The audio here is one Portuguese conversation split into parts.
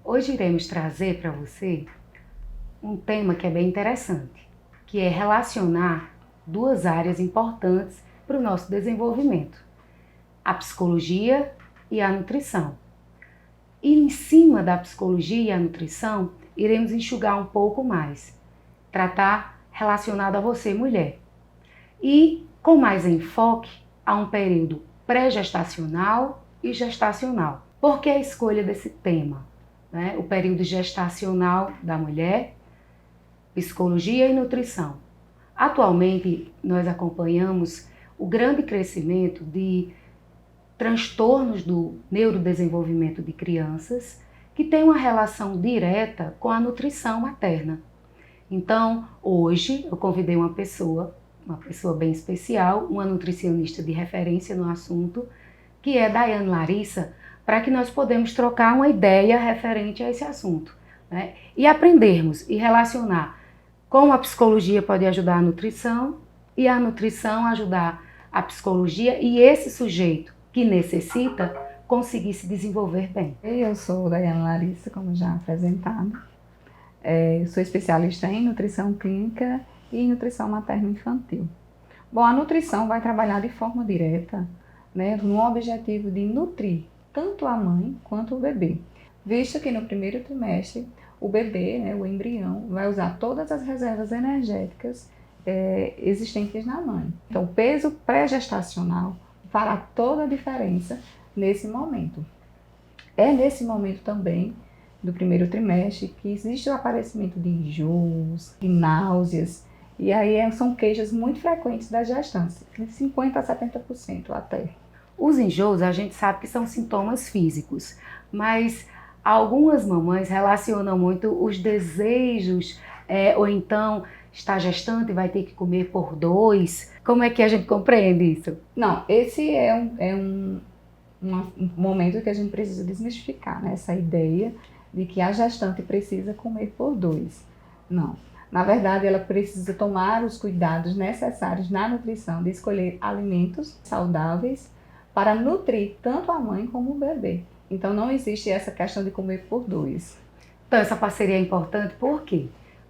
Hoje iremos trazer para você um tema que é bem interessante, que é relacionar duas áreas importantes para o nosso desenvolvimento: a psicologia e a nutrição. E em cima da psicologia e a nutrição, iremos enxugar um pouco mais, tratar relacionado a você, mulher. E com mais enfoque a um período pré-gestacional e gestacional. Por que a escolha desse tema? O período gestacional da mulher, psicologia e nutrição. Atualmente, nós acompanhamos o grande crescimento de transtornos do neurodesenvolvimento de crianças que tem uma relação direta com a nutrição materna. Então, hoje, eu convidei uma pessoa bem especial, uma nutricionista de referência no assunto, que é Daiane Larissa, para que nós podemos trocar uma ideia referente a esse assunto, né? E aprendermos e relacionar como a psicologia pode ajudar a nutrição e a nutrição ajudar a psicologia e esse sujeito que necessita conseguir se desenvolver bem. Eu sou Daiane Larissa, como já apresentado. Eu sou especialista em nutrição clínica e em nutrição materno-infantil. Bom, a nutrição vai trabalhar de forma direta, né, no objetivo de nutrir tanto a mãe quanto o bebê, visto que no primeiro trimestre o bebê, né, o embrião, vai usar todas as reservas energéticas existentes na mãe. Então, o peso pré-gestacional fará toda a diferença nesse momento. É nesse momento também do primeiro trimestre que existe o aparecimento de enjoos, de náuseas, e aí são queixas muito frequentes das gestantes, de 50% a 70% até. Os enjoos a gente sabe que são sintomas físicos, mas algumas mamães relacionam muito os desejos, ou então está gestante e vai ter que comer por dois. Como é que a gente compreende isso? Não, esse é um momento que a gente precisa desmistificar, né? Essa ideia de que a gestante precisa comer por dois. Não. Na verdade, ela precisa tomar os cuidados necessários na nutrição, de escolher alimentos saudáveis para nutrir tanto a mãe como o bebê. Então, não existe essa questão de comer por dois. Então, essa parceria é importante por quê?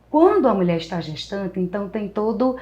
Quando a mulher está gestante, então tem todo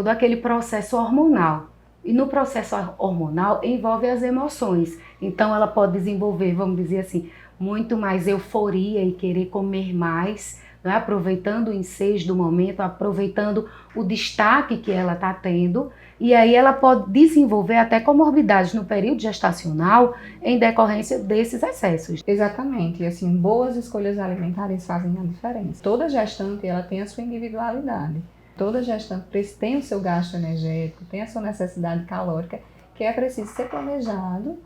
aquele processo hormonal. E no processo hormonal envolve as emoções. Então, ela pode desenvolver, vamos dizer assim, muito mais euforia e querer comer mais, né? Aproveitando o ensejo do momento, aproveitando o destaque que ela está tendo. E aí ela pode desenvolver até comorbidades no período gestacional em decorrência desses excessos. Exatamente. E assim, boas escolhas alimentares fazem a diferença. Toda gestante ela tem a sua individualidade. Toda gestante tem o seu gasto energético, tem a sua necessidade calórica, que é preciso ser planejado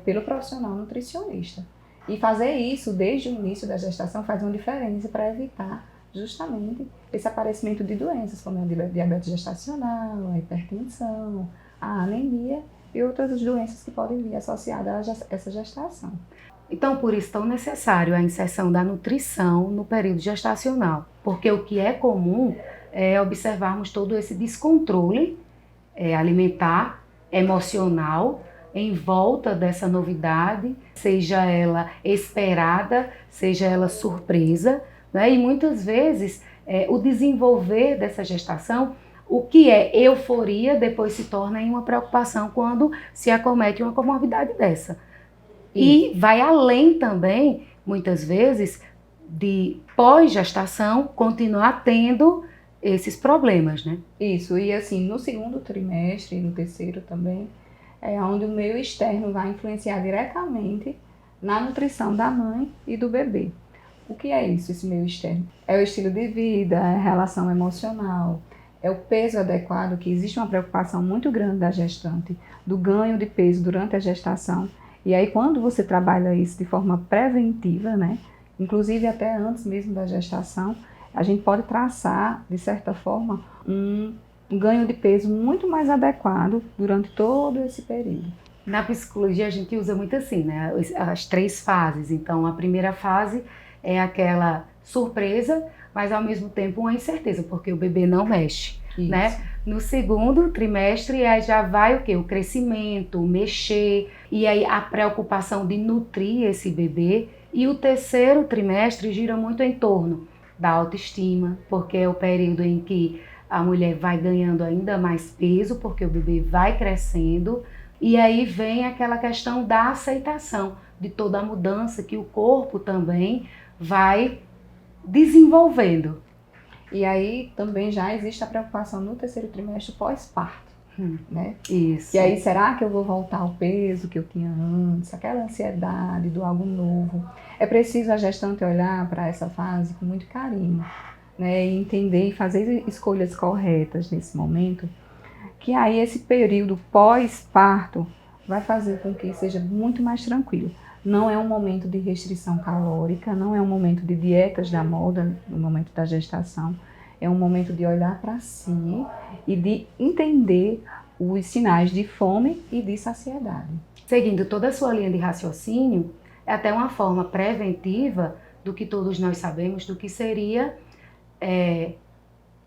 pelo profissional nutricionista. E fazer isso desde o início da gestação faz uma diferença para evitar justamente esse aparecimento de doenças, como a diabetes gestacional, a hipertensão, a anemia e outras doenças que podem vir associadas a essa gestação. Então, por isso, tão necessário a inserção da nutrição no período gestacional, porque o que é comum é observarmos todo esse descontrole alimentar, emocional, em volta dessa novidade, seja ela esperada, seja ela surpresa, né? E muitas vezes o desenvolver dessa gestação, o que é euforia, depois se torna em uma preocupação quando se acomete uma comorbidade dessa. E vai além também, muitas vezes, de pós-gestação continuar tendo esses problemas, né? Isso, e assim, no segundo trimestre e no terceiro também, é onde o meio externo vai influenciar diretamente na nutrição da mãe e do bebê. O que é isso, esse meio externo? É o estilo de vida, é a relação emocional, é o peso adequado, que existe uma preocupação muito grande da gestante, do ganho de peso durante a gestação. E aí, quando você trabalha isso de forma preventiva, né, inclusive até antes mesmo da gestação, a gente pode traçar, de certa forma, um ganho de peso muito mais adequado durante todo esse período. Na psicologia a gente usa muito assim, né? As 3 fases. Então, a primeira fase é aquela surpresa, mas ao mesmo tempo uma incerteza, porque o bebê não mexe, né? No segundo trimestre aí já vai o quê? O crescimento, o mexer, e aí a preocupação de nutrir esse bebê E o terceiro trimestre gira muito em torno da autoestima, porque é o período em que a mulher vai ganhando ainda mais peso, porque o bebê vai crescendo, e aí vem aquela questão da aceitação de toda a mudança que o corpo também vai desenvolvendo. E aí também já existe a preocupação no terceiro trimestre pós-parto, né? Isso. E aí, será que eu vou voltar ao peso que eu tinha antes? Aquela ansiedade do algo novo. É preciso a gestante olhar para essa fase com muito carinho, né? E entender e fazer escolhas corretas nesse momento, que aí esse período pós-parto vai fazer com que seja muito mais tranquilo. Não é um momento de restrição calórica, não é um momento de dietas da moda no momento da gestação, é um momento de olhar para si e de entender os sinais de fome e de saciedade. Seguindo toda a sua linha de raciocínio, é até uma forma preventiva do que todos nós sabemos do que seria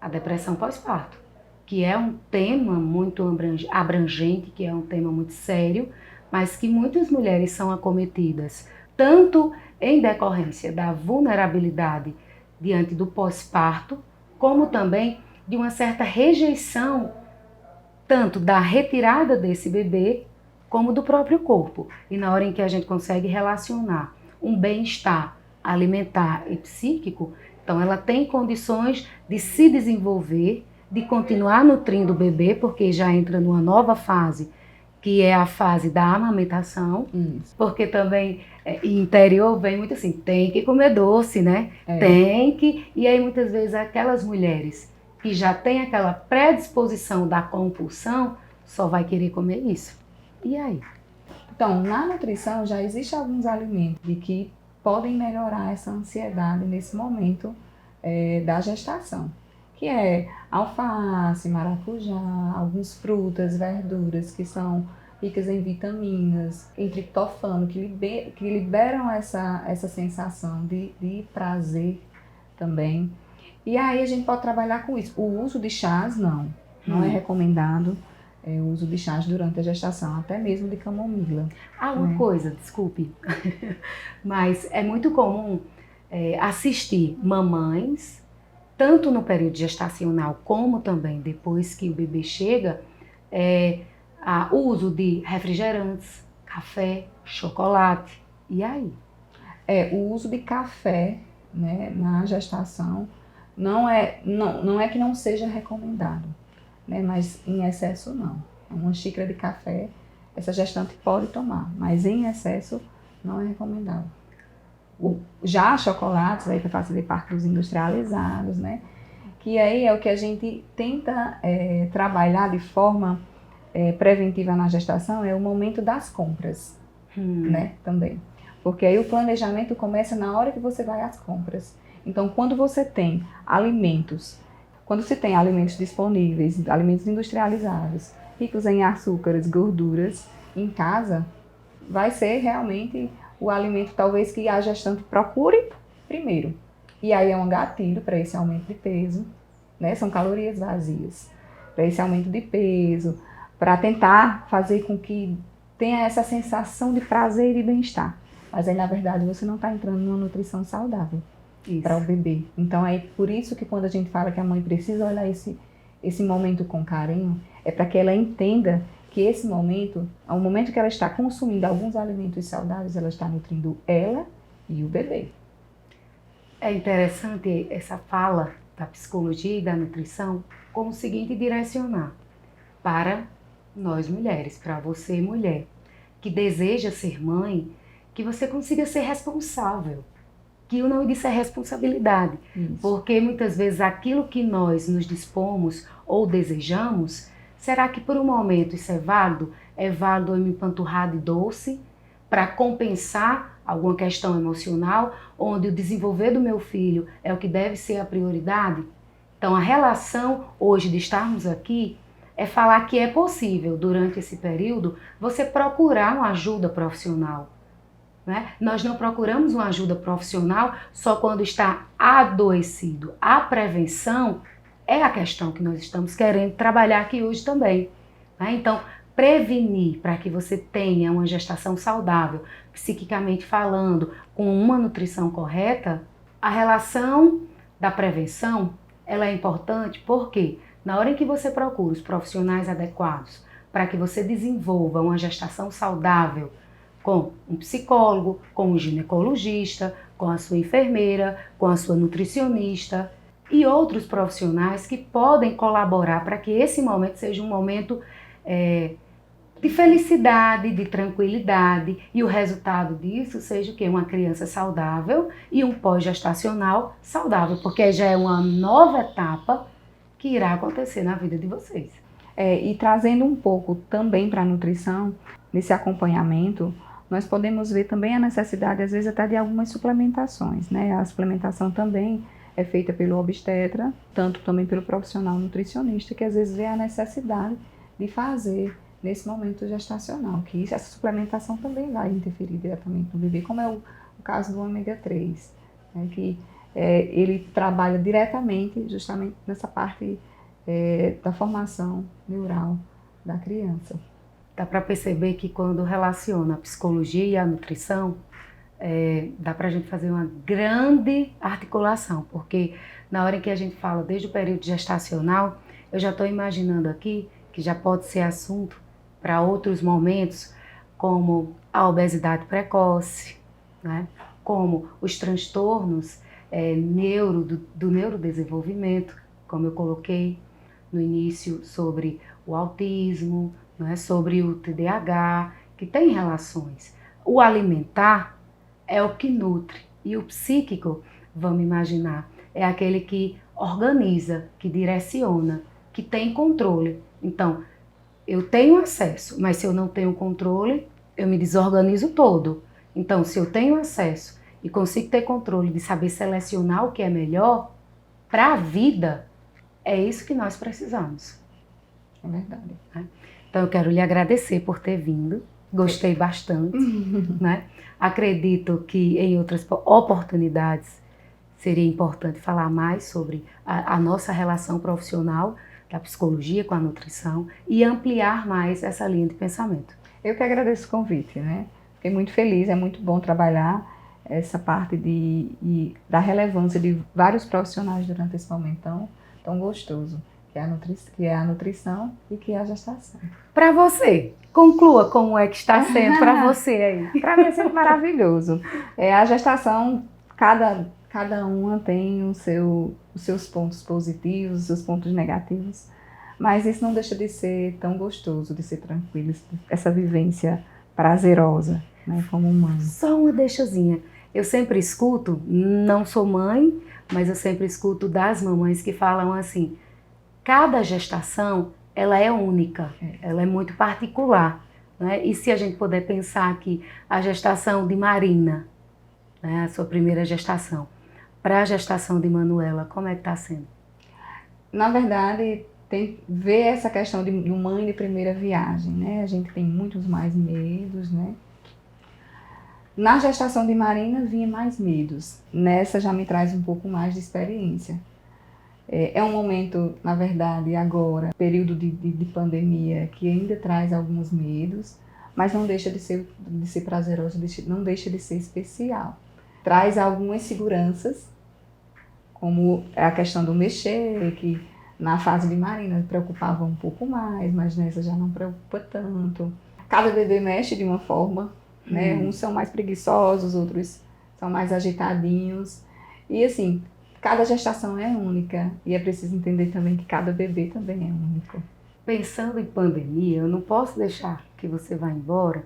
a depressão pós-parto, que é um tema muito abrangente, que é um tema muito sério, mas que muitas mulheres são acometidas, tanto em decorrência da vulnerabilidade diante do pós-parto, como também de uma certa rejeição, tanto da retirada desse bebê, como do próprio corpo. E na hora em que a gente consegue relacionar um bem-estar alimentar e psíquico, então ela tem condições de se desenvolver, de continuar nutrindo o bebê, porque já entra numa nova fase, que é a fase da amamentação, porque também interior vem muito assim, tem que comer doce, né? Tem que... E aí muitas vezes aquelas mulheres que já têm aquela predisposição da compulsão, só vai querer comer isso. E aí? Então, na nutrição já existem alguns alimentos de que podem melhorar essa ansiedade nesse momento da gestação, que é alface, maracujá, algumas frutas, verduras que são ricas em vitaminas, em triptofano, que liberam essa sensação de prazer também. E aí a gente pode trabalhar com isso. O uso de chás não é recomendado. O uso de chás durante a gestação, até mesmo de camomila. Uma coisa, desculpe, mas é muito comum assistir mamães, tanto no período gestacional como também depois que o bebê chega, o uso de refrigerantes, café, chocolate. E aí? O uso de café, né, na gestação não é que não seja recomendado, né, mas em excesso não. Uma xícara de café, essa gestante pode tomar, mas em excesso não é recomendável. Já chocolates, aí para fazer partos industrializados, né, que aí é o que a gente tenta trabalhar de forma preventiva na gestação, é o momento das compras, né, também. Porque aí o planejamento começa na hora que você vai às compras. Então, quando você tem alimentos, quando se tem alimentos disponíveis, alimentos industrializados, ricos em açúcares, gorduras, em casa, vai ser realmente o alimento talvez que a gestante procure primeiro. E aí é um gatilho para esse aumento de peso, né? São calorias vazias. Para esse aumento de peso, para tentar fazer com que tenha essa sensação de prazer e de bem-estar. Mas aí, na verdade, você não está entrando numa nutrição saudável para o bebê. Então, é por isso que quando a gente fala que a mãe precisa olhar esse momento com carinho, é para que ela entenda que esse momento, ao momento que ela está consumindo alguns alimentos saudáveis, ela está nutrindo ela e o bebê. É interessante essa fala da psicologia e da nutrição como o seguinte: direcionar para nós mulheres, para você mulher, que deseja ser mãe, que você consiga ser responsável. Que o nome disso é responsabilidade. Isso. Porque muitas vezes aquilo que nós nos dispomos ou desejamos, será que por um momento isso é válido? É válido eu me empanturrar de doce para compensar alguma questão emocional, onde o desenvolver do meu filho é o que deve ser a prioridade? Então a relação hoje de estarmos aqui é falar que é possível, durante esse período, você procurar uma ajuda profissional. Né? Nós não procuramos uma ajuda profissional só quando está adoecido. A prevenção é a questão que nós estamos querendo trabalhar aqui hoje também. Né? Então, prevenir para que você tenha uma gestação saudável, psiquicamente falando, com uma nutrição correta, a relação da prevenção, ela é importante porque na hora em que você procura os profissionais adequados para que você desenvolva uma gestação saudável com um psicólogo, com um ginecologista, com a sua enfermeira, com a sua nutricionista e outros profissionais que podem colaborar para que esse momento seja um momento de felicidade, de tranquilidade, e o resultado disso seja o quê? Uma criança saudável e um pós-gestacional saudável, porque já é uma nova etapa que irá acontecer na vida de vocês. E trazendo um pouco também para a nutrição, nesse acompanhamento, nós podemos ver também a necessidade, às vezes, até de algumas suplementações, né? A suplementação também é feita pelo obstetra, tanto também pelo profissional nutricionista, que às vezes vê a necessidade de fazer nesse momento gestacional, que essa suplementação também vai interferir diretamente no bebê, como é o caso do ômega 3, né, que ele trabalha diretamente justamente nessa parte da formação neural da criança. Dá para perceber que quando relaciona a psicologia e a nutrição, dá para a gente fazer uma grande articulação, porque na hora em que a gente fala desde o período gestacional, eu já estou imaginando aqui que já pode ser assunto para outros momentos, como a obesidade precoce, né? Como os transtornos do neurodesenvolvimento, como eu coloquei no início, sobre o autismo, né? Sobre o TDAH, que tem relações. O alimentar é o que nutre, e o psíquico, vamos imaginar, é aquele que organiza, que direciona, que tem controle. Então, eu tenho acesso, mas se eu não tenho controle, eu me desorganizo todo. Então, se eu tenho acesso e consigo ter controle de saber selecionar o que é melhor para a vida, é isso que nós precisamos. É verdade. Né? Então, eu quero lhe agradecer por ter vindo. Gostei bastante. Né? Acredito que em outras oportunidades seria importante falar mais sobre a nossa relação profissional da psicologia com a nutrição e ampliar mais essa linha de pensamento. Eu que agradeço o convite, né? Fiquei muito feliz, é muito bom trabalhar essa parte da relevância de vários profissionais durante esse momento tão gostoso, que é a nutrição e que é a gestação. Para você, conclua como é que está sendo para você aí. Para mim é sempre maravilhoso. A gestação, cada uma tem os seus pontos positivos, os seus pontos negativos, mas isso não deixa de ser tão gostoso, de ser tranquilo, essa vivência prazerosa, né, como mãe. Só uma deixazinha. Eu sempre escuto, não sou mãe, mas eu sempre escuto das mamães que falam assim, cada gestação, ela é única, ela é muito particular. Né? E se a gente puder pensar aqui, a gestação de Marina, né, a sua primeira gestação, para a gestação de Manuela, como é que está sendo? Na verdade, ver essa questão de mãe de primeira viagem, né? A gente tem muitos mais medos, né? Na gestação de Marina vinha mais medos. Nessa já me traz um pouco mais de experiência. É um momento, na verdade, agora, período de pandemia, que ainda traz alguns medos, mas não deixa de ser prazeroso, não deixa de ser especial. Traz algumas seguranças, como a questão do mexer, que na fase de Marina preocupava um pouco mais, mas nessa já não preocupa tanto. Cada bebê mexe de uma forma, né? Uns são mais preguiçosos, outros são mais agitadinhos. E assim, cada gestação é única e é preciso entender também que cada bebê também é único. Pensando em pandemia, eu não posso deixar que você vá embora,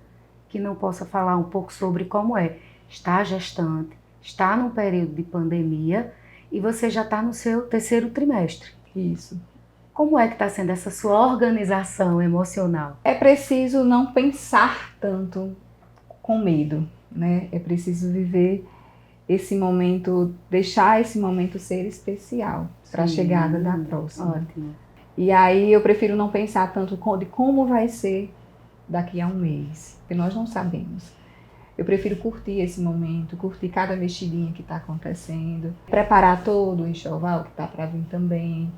que não possa falar um pouco sobre como é estar gestante, estar num período de pandemia e você já está no seu 3º trimestre. Isso. Como é que está sendo essa sua organização emocional? É preciso não pensar tanto com medo, né? É preciso viver esse momento, deixar esse momento ser especial para a chegada da próxima. Ótimo. E aí eu prefiro não pensar tanto de como vai ser daqui a um mês, porque nós não sabemos. Eu prefiro curtir esse momento, curtir cada mexidinha que está acontecendo, preparar todo o enxoval que está para vir também.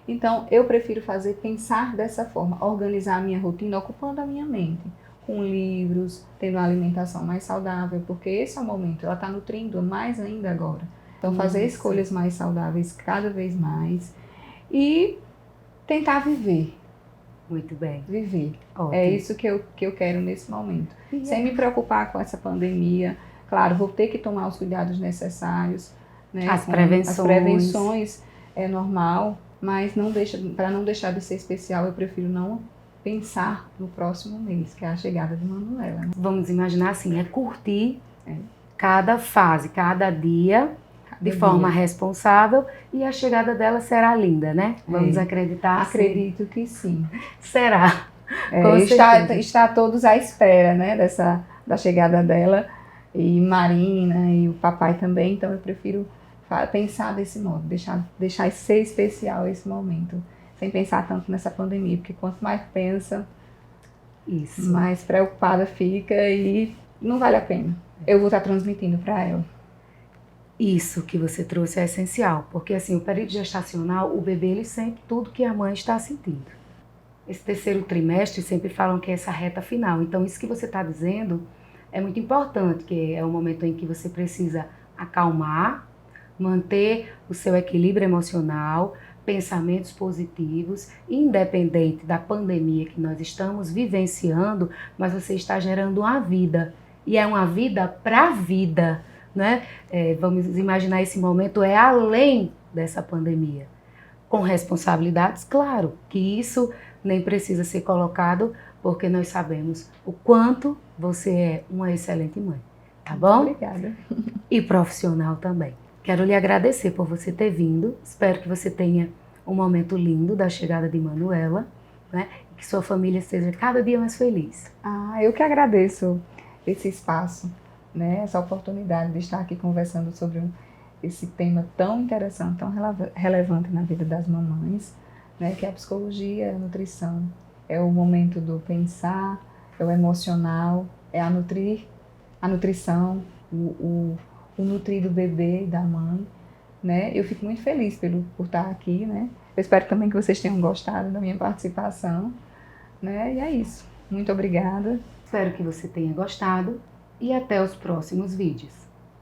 Então, eu prefiro pensar dessa forma, organizar a minha rotina, ocupando a minha mente, com livros, tendo uma alimentação mais saudável, porque esse é o momento, ela está nutrindo mais ainda agora. Então, fazer escolhas mais saudáveis cada vez mais e tentar viver. Muito bem. Viver. Ótimo. É isso que eu quero nesse momento. Sem me preocupar com essa pandemia. Claro, vou ter que tomar os cuidados necessários, né? As prevenções é normal, mas para não deixar de ser especial, eu prefiro não pensar no próximo mês, que é a chegada de Manuela. Né? Vamos imaginar assim, é curtir cada fase, cada dia, de forma responsável, e a chegada dela será linda, né? Vamos acreditar assim. Acredito que sim. Será. Está todos à espera, né, da chegada dela, e Marina e o papai também, então eu prefiro pensar desse modo, deixar ser especial esse momento, sem pensar tanto nessa pandemia, porque quanto mais pensa, mais preocupada fica e não vale a pena. Eu vou estar transmitindo para ela. Isso que você trouxe é essencial, porque assim, o período gestacional, o bebê ele sente tudo que a mãe está sentindo. Esse terceiro trimestre sempre falam que é essa reta final, então isso que você está dizendo é muito importante, que é o momento em que você precisa acalmar, manter o seu equilíbrio emocional, pensamentos positivos, independente da pandemia que nós estamos vivenciando, mas você está gerando uma vida, e é uma vida para a vida, né? Vamos imaginar esse momento além dessa pandemia. Com responsabilidades, claro, que isso nem precisa ser colocado, porque nós sabemos o quanto você é uma excelente mãe, tá bom? Obrigada. E profissional também. Quero lhe agradecer por você ter vindo, espero que você tenha um momento lindo da chegada de Manuela, né? E que sua família seja cada dia mais feliz. Eu que agradeço esse espaço, né? Essa oportunidade de estar aqui conversando sobre esse tema tão interessante, tão relevante na vida das mamães, né? Que é a psicologia, a nutrição. É o momento do pensar, é o emocional, é a nutrição, o nutrir do bebê e da mãe, né? Eu fico muito feliz por estar aqui, né? Eu espero também que vocês tenham gostado da minha participação, né? E é isso. Muito obrigada. Espero que você tenha gostado e até os próximos vídeos.